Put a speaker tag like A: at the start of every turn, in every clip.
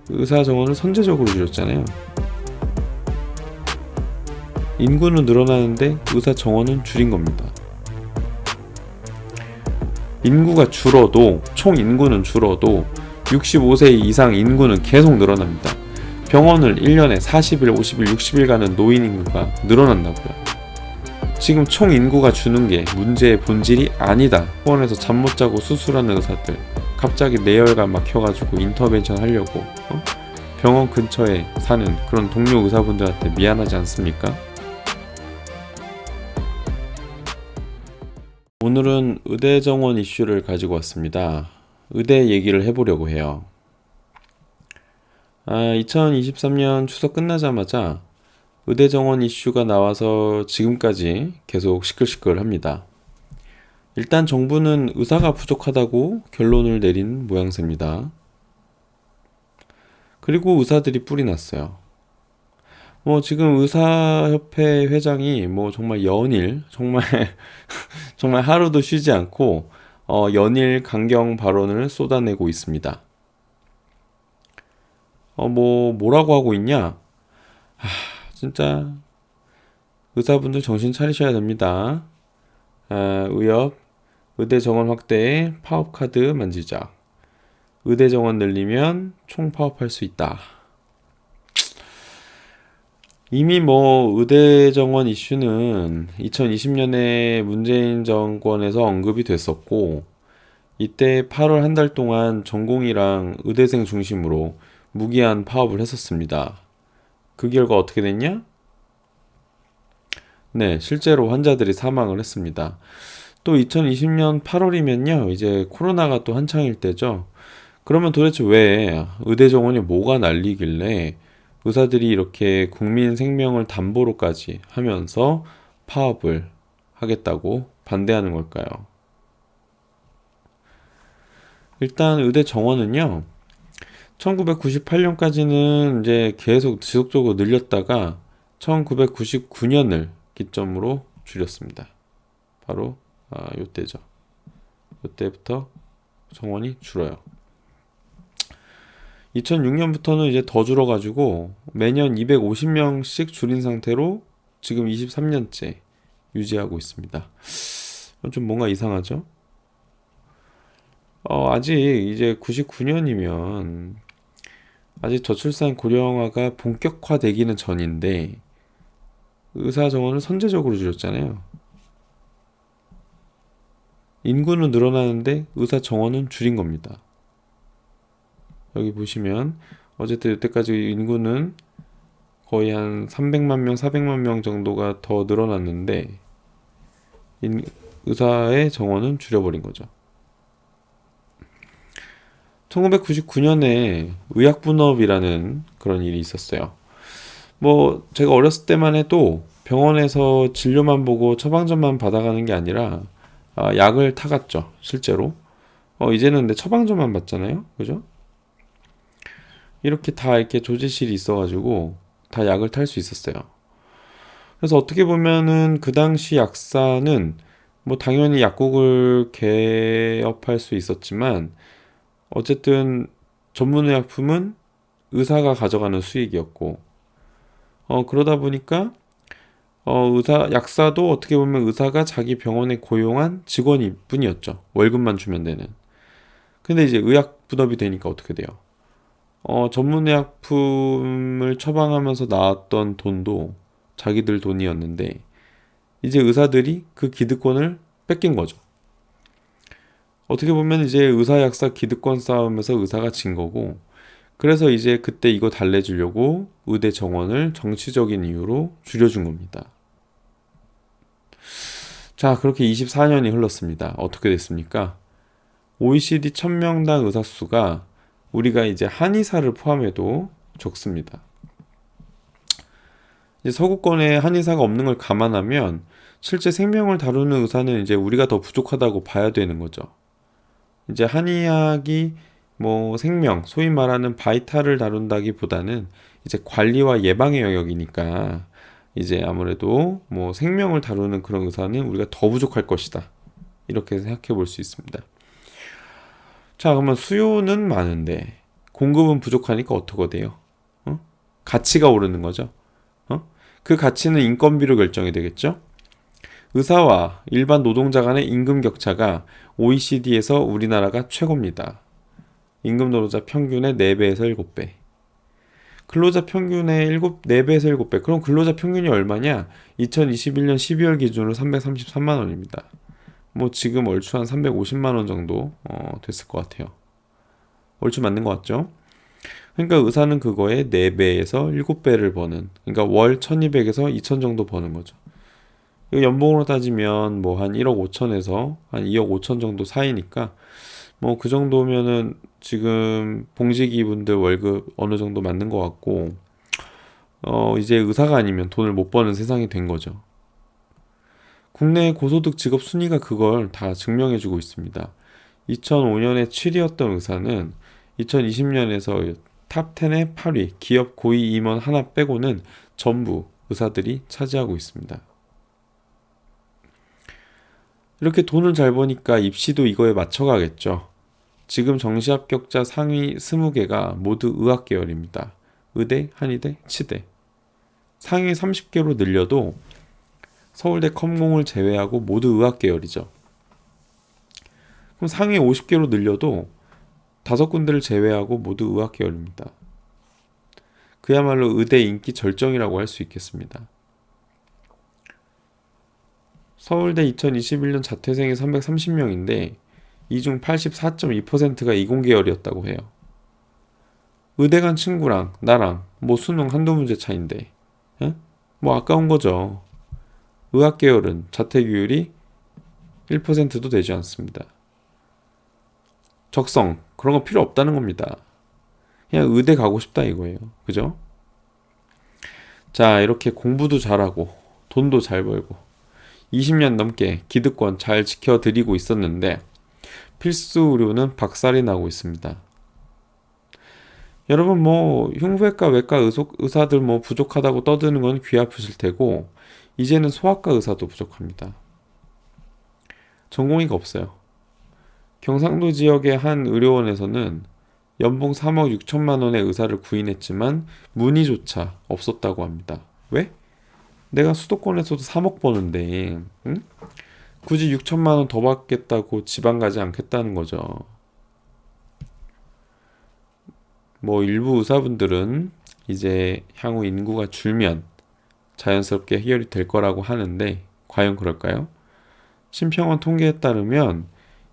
A: 의사 정원을 선제적으로 줄였잖아요. 인구는 늘어나는데 의사 정원은 줄인 겁니다. 인구가 줄어도, 총 인구는 줄어도 65세 이상 인구는 계속 늘어납니다. 병원을 1년에 40일, 50일, 60일 가는 노인 인구가 늘어난다고요. 지금 총 인구가 주는 게 문제의 본질이 아니다. 병원에서 잠 못 자고 수술하는 의사들 갑자기 뇌혈관 막혀가지고 인터벤션 하려고 병원 근처에 사는 그런 동료 의사분들한테 미안하지 않습니까? 오늘은 의대 정원 이슈를 가지고 왔습니다. 의대 얘기를 해보려고 해요. 2023년 추석 끝나자마자 의대 정원 이슈가 나와서 지금까지 계속 시끌시끌합니다. 일단 정부는 의사가 부족하다고 결론을 내린 모양새입니다. 그리고 의사들이 뿔이 났어요. 지금 의사협회 회장이 정말 연일 정말 하루도 쉬지 않고 연일 강경 발언을 쏟아내고 있습니다. 뭐라고 하고 있냐? 진짜 의사분들 정신 차리셔야 됩니다. 의협, 의대 정원 확대에 파업 카드 만지자. 의대 정원 늘리면 총 파업할 수 있다. 이미 의대 정원 이슈는 2020년에 문재인 정권에서 언급이 됐었고, 이때 8월 한 달 동안 전공의랑 의대생 중심으로 무기한 파업을 했었습니다. 그 결과 어떻게 됐냐? 네, 실제로 환자들이 사망을 했습니다. 또 2020년 8월이면요, 이제 코로나가 또 한창일 때죠. 그러면 도대체 왜 의대 정원이 뭐가 날리길래 의사들이 이렇게 국민 생명을 담보로까지 하면서 파업을 하겠다고 반대하는 걸까요? 일단 의대 정원은요, 1998년까지는 이제 계속 지속적으로 늘렸다가 1999년을 기점으로 줄였습니다. 바로 요때죠. 요때부터 정원이 줄어요. 2006년부터는 이제 더 줄어가지고 매년 250명씩 줄인 상태로 지금 23년째 유지하고 있습니다. 좀 뭔가 이상하죠? 아직 이제 99년이면 아직 저출산 고령화가 본격화되기는 전인데 의사 정원을 선제적으로 줄였잖아요. 인구는 늘어나는데 의사 정원은 줄인 겁니다. 여기 보시면 어쨌든 이때까지 인구는 거의 한 300만 명, 400만 명 정도가 더 늘어났는데 의사의 정원은 줄여버린 거죠. 1999년에 의약분업이라는 그런 일이 있었어요. 제가 어렸을 때만 해도 병원에서 진료만 보고 처방전만 받아가는 게 아니라 약을 타갔죠, 실제로. 이제는 근데 처방전만 받잖아요, 그죠? 이렇게 다 이렇게 조제실이 있어가지고 다 약을 탈 수 있었어요. 그래서 어떻게 보면은 그 당시 약사는 당연히 약국을 개업할 수 있었지만 어쨌든 전문의약품은 의사가 가져가는 수익이었고 그러다 보니까 약사도 어떻게 보면 의사가 자기 병원에 고용한 직원일 뿐이었죠. 월급만 주면 되는. 근데 이제 의약분업이 되니까 어떻게 돼요? 전문의약품을 처방하면서 나왔던 돈도 자기들 돈이었는데 이제 의사들이 그 기득권을 뺏긴 거죠. 어떻게 보면 이제 의사 약사 기득권 싸움에서 의사가 진 거고, 그래서 이제 그때 이거 달래주려고 의대 정원을 정치적인 이유로 줄여준 겁니다. 자, 그렇게 24년이 흘렀습니다. 어떻게 됐습니까? OECD 1000명당 의사 수가 우리가 이제 한의사를 포함해도 적습니다. 이제 서구권에 한의사가 없는 걸 감안하면 실제 생명을 다루는 의사는 이제 우리가 더 부족하다고 봐야 되는 거죠. 이제 한의학이 생명, 소위 말하는 바이탈을 다룬다기보다는 이제 관리와 예방의 영역이니까 이제 아무래도 생명을 다루는 그런 의사는 우리가 더 부족할 것이다. 이렇게 생각해 볼 수 있습니다. 자, 그러면 수요는 많은데 공급은 부족하니까 어떻게 돼요? 가치가 오르는 거죠. 그 가치는 인건비로 결정이 되겠죠. 의사와 일반 노동자 간의 임금 격차가 OECD에서 우리나라가 최고입니다. 임금 노동자 평균의 4배에서 7배. 근로자 평균의 4배에서 7배. 그럼 근로자 평균이 얼마냐? 2021년 12월 기준으로 333만 원입니다. 뭐 지금 얼추 한 350만 원 정도 됐을 것 같아요. 얼추 맞는 것 같죠? 그러니까 의사는 그거에 4배에서 7배를 버는, 그러니까 월 1200에서 2000 정도 버는 거죠. 이거 연봉으로 따지면 뭐 한 1억 5천에서 한 2억 5천 정도 사이니까 뭐 그 정도면은 지금 봉직이 분들 월급 어느 정도 맞는 것 같고, 이제 의사가 아니면 돈을 못 버는 세상이 된 거죠. 국내 고소득 직업 순위가 그걸 다 증명해주고 있습니다. 2005년에 7위였던 의사는 2020년에서 탑 10의 8위, 기업 고위 임원 하나 빼고는 전부 의사들이 차지하고 있습니다. 이렇게 돈을 잘 버니까 입시도 이거에 맞춰가겠죠. 지금 정시 합격자 상위 20개가 모두 의학 계열입니다. 의대, 한의대, 치대. 상위 30개로 늘려도 서울대 컴공을 제외하고 모두 의학 계열이죠. 그럼 상위 50개로 늘려도 5군데를 제외하고 모두 의학 계열입니다. 그야말로 의대 인기 절정이라고 할 수 있겠습니다. 서울대 2021년 자퇴생이 330명인데 이 중 84.2%가 이공계열이었다고 해요. 의대 간 친구랑 나랑 뭐 수능 한두 문제 차인데 뭐 아까운 거죠. 의학 계열은 자퇴규율이 1%도 되지 않습니다. 적성 그런 거 필요 없다는 겁니다. 그냥 의대 가고 싶다 이거예요. 그죠? 자, 이렇게 공부도 잘하고 돈도 잘 벌고 20년 넘게 기득권 잘 지켜드리고 있었는데 필수 의료는 박살이 나고 있습니다. 여러분 뭐 흉부외과, 외과 의사들 뭐 부족하다고 떠드는 건 귀 아프실 테고 이제는 소아과 의사도 부족합니다. 전공의가 없어요. 경상도 지역의 한 의료원에서는 연봉 3억 6천만 원의 의사를 구인했지만 문의조차 없었다고 합니다. 왜? 내가 수도권에서도 3억 버는데 응? 굳이 6천만 원 더 받겠다고 지방 가지 않겠다는 거죠. 뭐 일부 의사분들은 이제 향후 인구가 줄면 자연스럽게 해결이 될 거라고 하는데 과연 그럴까요? 심평원 통계에 따르면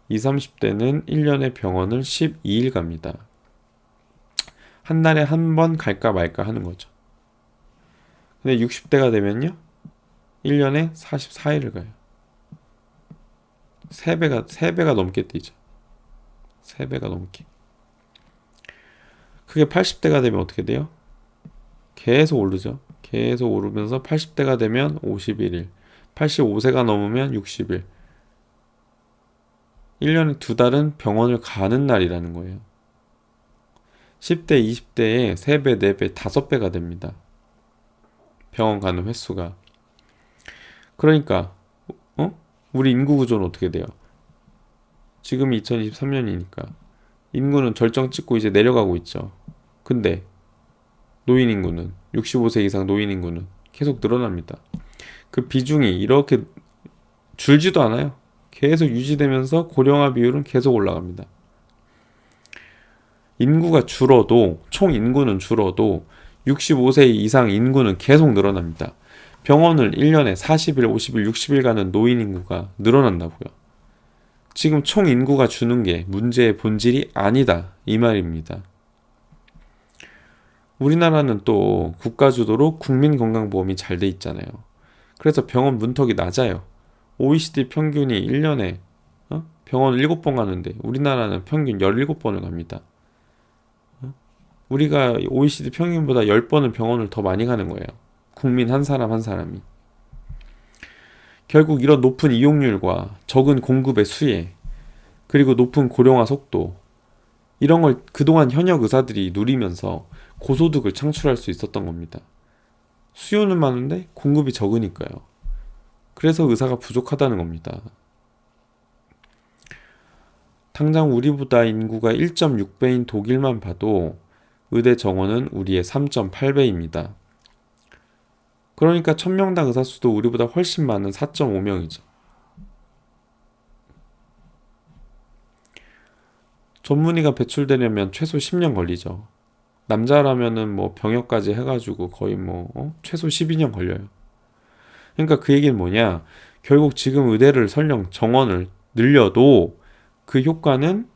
A: 20, 30대는 1년에 병원을 12일 갑니다. 한 달에 한 번 갈까 말까 하는 거죠. 근데 60대가 되면요 1년에 44일을 가요. 3배가 넘게 뛰죠. 3배가 넘게. 그게 80대가 되면 어떻게 돼요? 계속 오르죠. 계속 오르면서 80대가 되면 51일, 85세가 넘으면 60일. 1년에 2달은 병원을 가는 날이라는 거예요. 10대, 20대에 3배, 4배, 5배가 됩니다. 병원 가는 횟수가. 그러니까 우리 인구 구조는 어떻게 돼요? 지금이 2023년이니까 인구는 절정 찍고 이제 내려가고 있죠. 근데 노인 인구는 65세 이상 노인 인구는 계속 늘어납니다. 그 비중이 이렇게 줄지도 않아요. 계속 유지되면서 고령화 비율은 계속 올라갑니다. 인구가 줄어도 총 인구는 줄어도 65세 이상 인구는 계속 늘어납니다. 병원을 1년에 40일, 50일, 60일 가는 노인 인구가 늘어난다고요. 지금 총 인구가 주는 게 문제의 본질이 아니다 이 말입니다. 우리나라는 또 국가 주도로 국민건강보험이 잘 돼 있잖아요. 그래서 병원 문턱이 낮아요. OECD 평균이 1년에 병원을 7번 가는데 우리나라는 평균 17번을 갑니다. 우리가 OECD 평균보다 10번은 병원을 더 많이 가는 거예요. 국민 한 사람 한 사람이. 결국 이런 높은 이용률과 적은 공급의 수혜, 그리고 높은 고령화 속도, 이런 걸 그동안 현역 의사들이 누리면서 고소득을 창출할 수 있었던 겁니다. 수요는 많은데 공급이 적으니까요. 그래서 의사가 부족하다는 겁니다. 당장 우리보다 인구가 1.6배인 독일만 봐도 의대 정원은 우리의 3.8배입니다. 그러니까 1000명당 의사 수도 우리보다 훨씬 많은 4.5명이죠. 전문의가 배출되려면 최소 10년 걸리죠. 남자라면은 뭐 병역까지 해가지고 거의 최소 12년 걸려요. 그러니까 그 얘기는 뭐냐? 결국 지금 의대를 설령 정원을 늘려도 그 효과는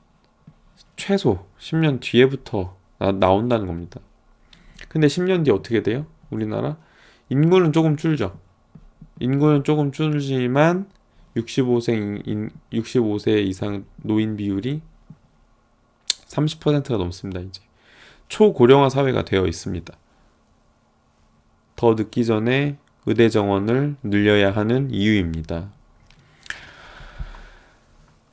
A: 최소 10년 뒤에부터 나온다는 겁니다. 근데 10년 뒤에 어떻게 돼요? 우리나라? 인구는 조금 줄죠. 인구는 조금 줄지만 65세 이상 노인 비율이 30%가 넘습니다. 이제 초고령화 사회가 되어 있습니다. 더 늦기 전에 의대 정원을 늘려야 하는 이유입니다.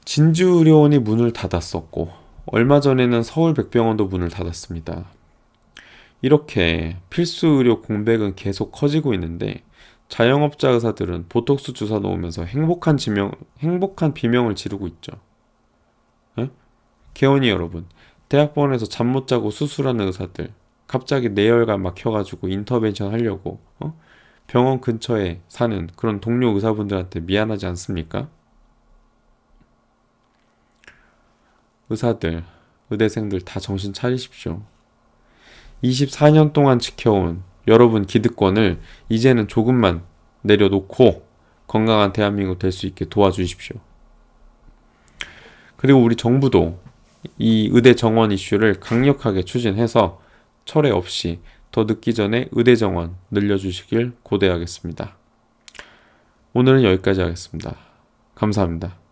A: 진주의료원이 문을 닫았었고 얼마 전에는 서울백병원도 문을 닫았습니다. 이렇게 필수 의료 공백은 계속 커지고 있는데 자영업자 의사들은 보톡스 주사 놓으면서 행복한 비명을 지르고 있죠. 에? 개원이 여러분, 대학병원에서 잠 못 자고 수술하는 의사들, 갑자기 뇌혈관 막혀가지고 인터벤션 하려고 병원 근처에 사는 그런 동료 의사분들한테 미안하지 않습니까? 의사들, 의대생들 다 정신 차리십시오. 24년 동안 지켜온 여러분 기득권을 이제는 조금만 내려놓고 건강한 대한민국 될 수 있게 도와주십시오. 그리고 우리 정부도 이 의대 정원 이슈를 강력하게 추진해서 철회 없이 더 늦기 전에 의대 정원 늘려주시길 고대하겠습니다. 오늘은 여기까지 하겠습니다. 감사합니다.